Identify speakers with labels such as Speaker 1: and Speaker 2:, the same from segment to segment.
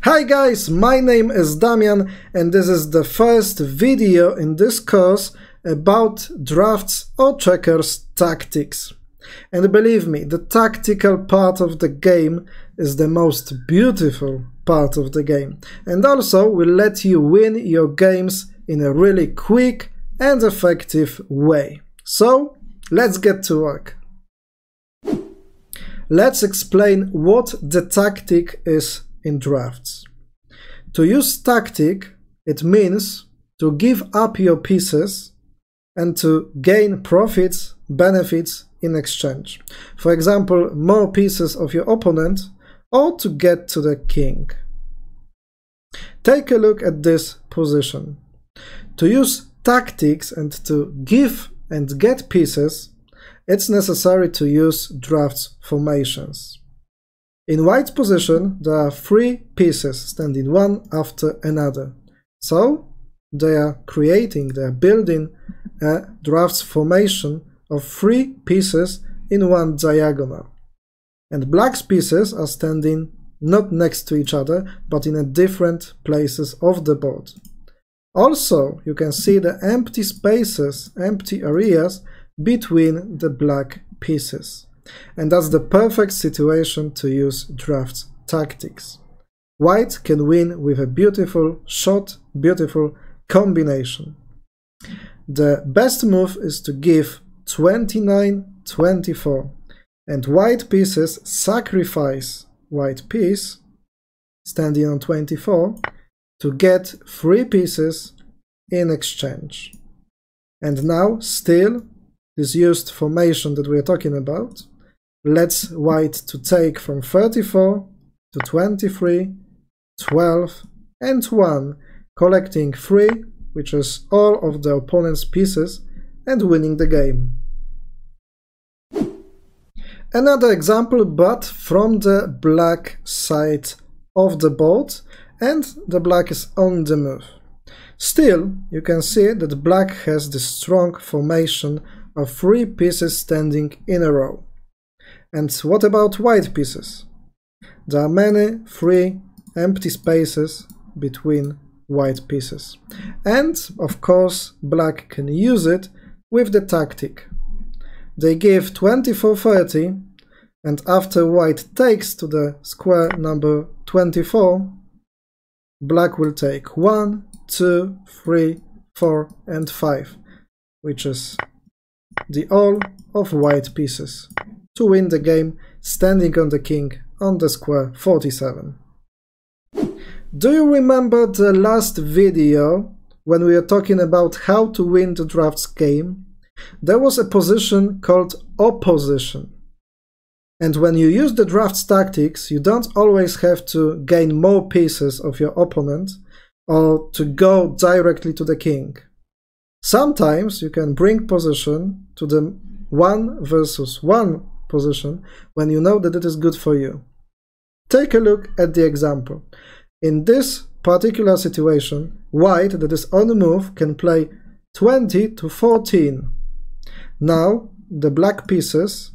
Speaker 1: Hi guys, my name is Damian and this is the first video in this course about drafts or checkers tactics. And believe me, the tactical part of the game is the most beautiful part of the game, and also will let you win your games in a really quick and effective way. So let's get to work. Let's explain what the tactic is in drafts. To use tactic, it means to give up your pieces and to gain profits, benefits in exchange. For example, more pieces of your opponent, or to get to the king. Take a look at this position. To use tactics and to give and get pieces, it's necessary to use drafts formations. In white position, there are 3 pieces standing one after another. So they are building a drafts formation of 3 pieces in one diagonal. And black's pieces are standing not next to each other, but in different places of the board. Also, you can see the empty spaces, empty areas between the black pieces. And that's the perfect situation to use drafts tactics. White can win with a beautiful shot, beautiful combination. The best move is to give 29-24, and white pieces sacrifice white piece, standing on 24, to get 3 pieces in exchange. And now, still, this used formation that we are talking about lets white to take from 34 to 23, 12, and 1, collecting 3, which is all of the opponent's pieces, and winning the game. Another example, but from the black side of the board, and the black is on the move. Still, you can see that black has the strong formation of 3 pieces standing in a row. And what about white pieces? There are many 3 empty spaces between white pieces. And, of course, black can use it with the tactic. They give 24-30, and after white takes to the square number 24, black will take 1, 2, 3, 4, and 5, which is the all of white pieces, to win the game, standing on the king on the square 47. Do you remember the last video when we were talking about how to win the drafts game? There was a position called opposition. And when you use the drafts tactics, you don't always have to gain more pieces of your opponent or to go directly to the king. Sometimes you can bring position to the 1 versus 1 position when you know that it is good for you. Take a look at the example. In this particular situation, white that is on the move can play 20-14. Now the black pieces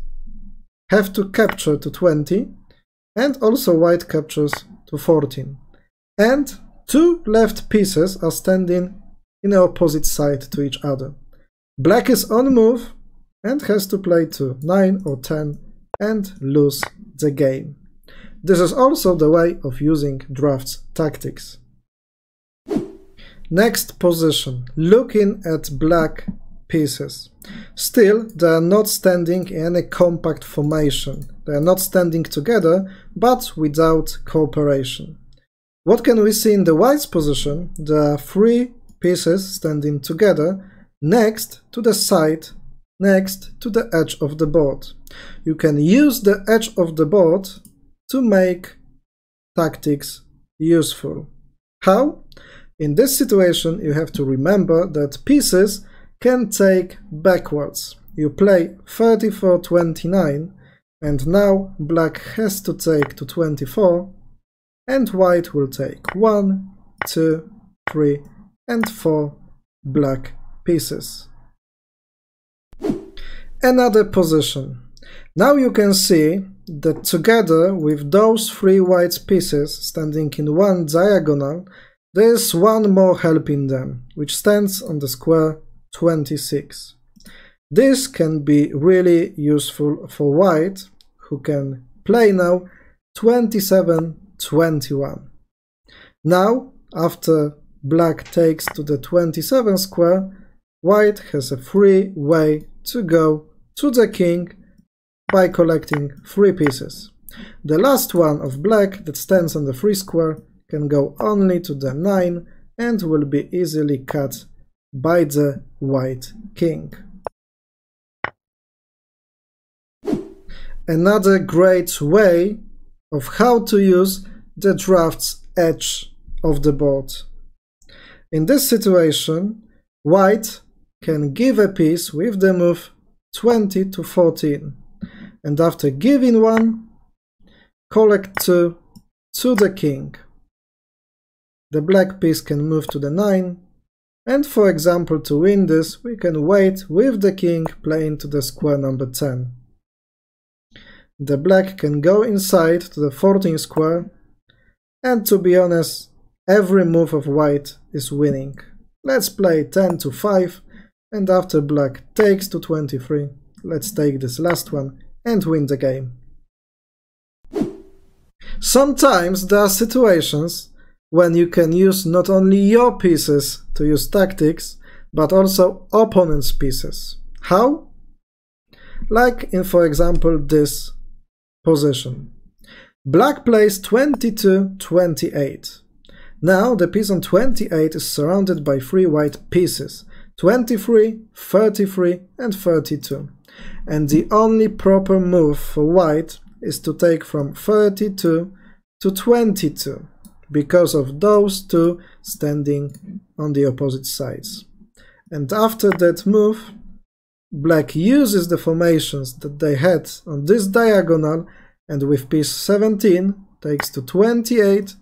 Speaker 1: have to capture to 20, and also white captures to 14. And 2 left pieces are standing in the opposite side to each other. Black is on move and has to play to 9 or 10 and lose the game. This is also the way of using drafts tactics. Next position, looking at black pieces. Still, they are not standing in a compact formation. They are not standing together, but without cooperation. What can we see in the white's position? There are 3 pieces standing together next to the side, next to the edge of the board. You can use the edge of the board to make tactics useful. How? In this situation, you have to remember that pieces can take backwards. You play 34-29, and now black has to take to 24, and white will take 1, 2, 3, and 4 black pieces. Another position. Now you can see that together with those three white pieces standing in one diagonal, there is one more helping them, which stands on the square 26. This can be really useful for white, who can play now 27-21. Now, after black takes to the 27 square, white has a free way to go to the king by collecting 3 pieces. The last one of black that stands on the free square can go only to the 9 and will be easily cut by the white king. Another great way of how to use the draughts edge of the board. In this situation, white can give a piece with the move 20-14, and after giving one, collect 2 to the king. The black piece can move to the 9, and for example, to win this, we can wait with the king playing to the square number 10. The black can go inside to the 14 square, and to be honest, every move of white is winning. Let's play 10-5, and after black takes to 23, let's take this last one and win the game. Sometimes there are situations when you can use not only your pieces to use tactics, but also opponent's pieces. How? Like in, for example, this position. Black plays 22-28. Now the piece on 28 is surrounded by 3 white pieces, 23, 33 and 32. And the only proper move for white is to take from 32 to 22, because of those 2 standing on the opposite sides. And after that move, black uses the formations that they had on this diagonal, and with piece 17 takes to 28,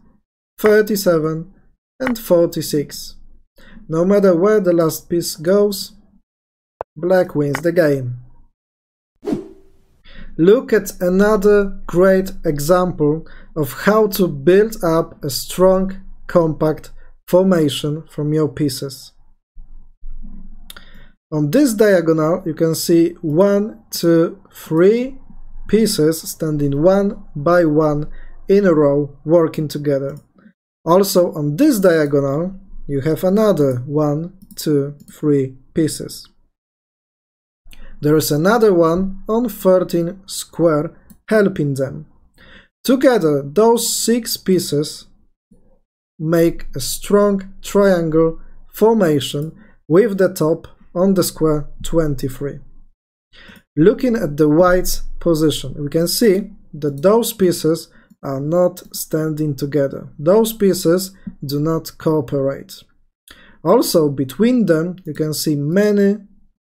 Speaker 1: 37 and 46. No matter where the last piece goes, black wins the game. Look at another great example of how to build up a strong, compact formation from your pieces. On this diagonal, you can see 1, 2, 3 pieces standing one by one in a row, working together. Also on this diagonal, you have another 1, 2, 3 pieces. There is another one on 13 square helping them. Together, those 6 pieces make a strong triangle formation with the top on the square 23. Looking at the white's position, we can see that those pieces are not standing together. Those pieces do not cooperate. Also, between them, you can see many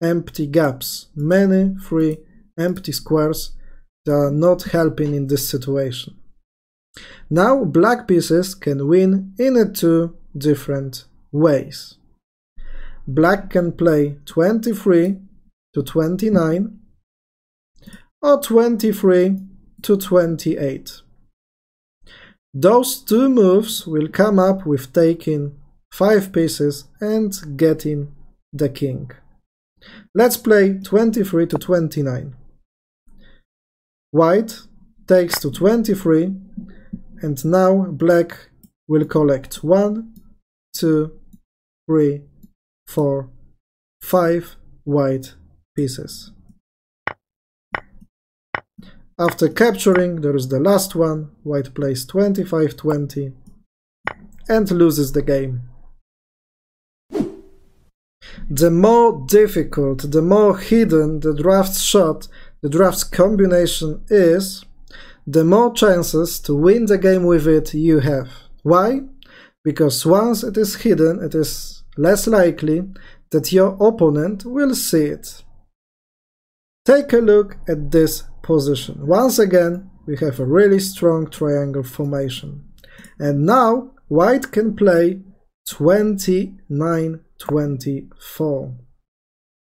Speaker 1: empty gaps, many free empty squares that are not helping in this situation. Now, black pieces can win in 2 different ways. Black can play 23-29 or 23-28. Those 2 moves will come up with taking 5 pieces and getting the king. Let's play 23-29. White takes to 23, and now black will collect 1, 2, 3, 4, 5 white pieces. After capturing, there is the last one. White plays 25-20 and loses the game. The more difficult, the more hidden the draft's shot, the draft's combination is, the more chances to win the game with it you have. Why? Because once it is hidden, it is less likely that your opponent will see it. Take a look at this position. Once again, we have a really strong triangle formation. And now white can play 29-24.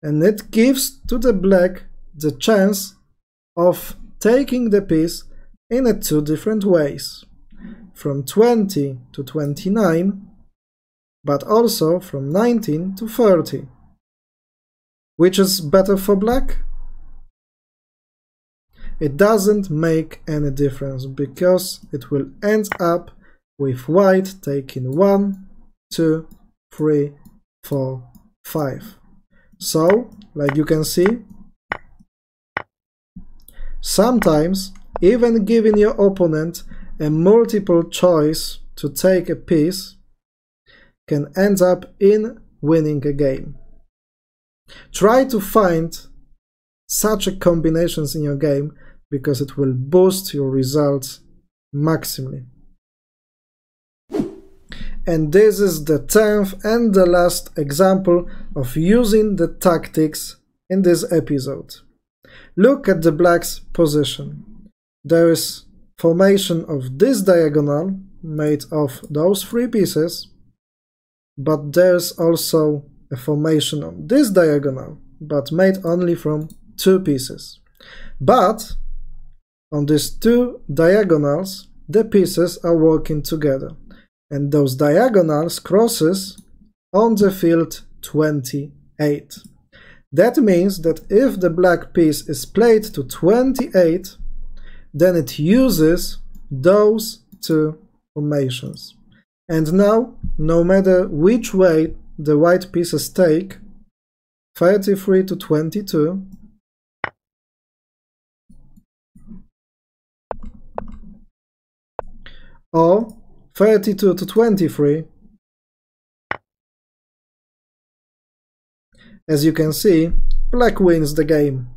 Speaker 1: And it gives to the black the chance of taking the piece in two different ways, from 20 to 29, but also from 19 to 30. Which is better for black? It doesn't make any difference, because it will end up with white taking 1, 2, 3, 4, 5. So, like you can see, sometimes even giving your opponent a multiple choice to take a piece can end up in winning a game. Try to find such a combinations in your game, because it will boost your results maximally. And this is the 10th and the last example of using the tactics in this episode. Look at the black's position. There is formation of this diagonal made of those 3 pieces, but there's also a formation on this diagonal, but made only from 2 pieces. But on these 2 diagonals, the pieces are working together, and those diagonals crosses on the field 28. That means that if the black piece is played to 28, then it uses those 2 formations. And now, no matter which way the white pieces take, 33 to 22, or 32 to 23, as you can see, black wins the game.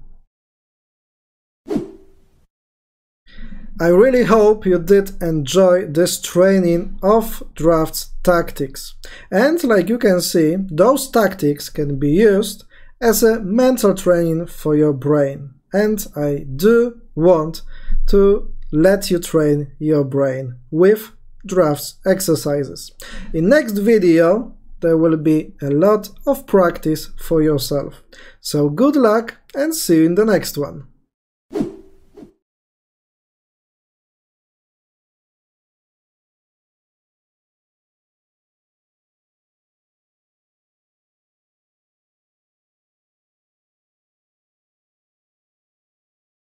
Speaker 1: I really hope you did enjoy this training of draughts tactics. And like you can see, those tactics can be used as a mental training for your brain. And I do want to let you train your brain with draughts exercises. In next video, there will be a lot of practice for yourself. So good luck and see you in the next one.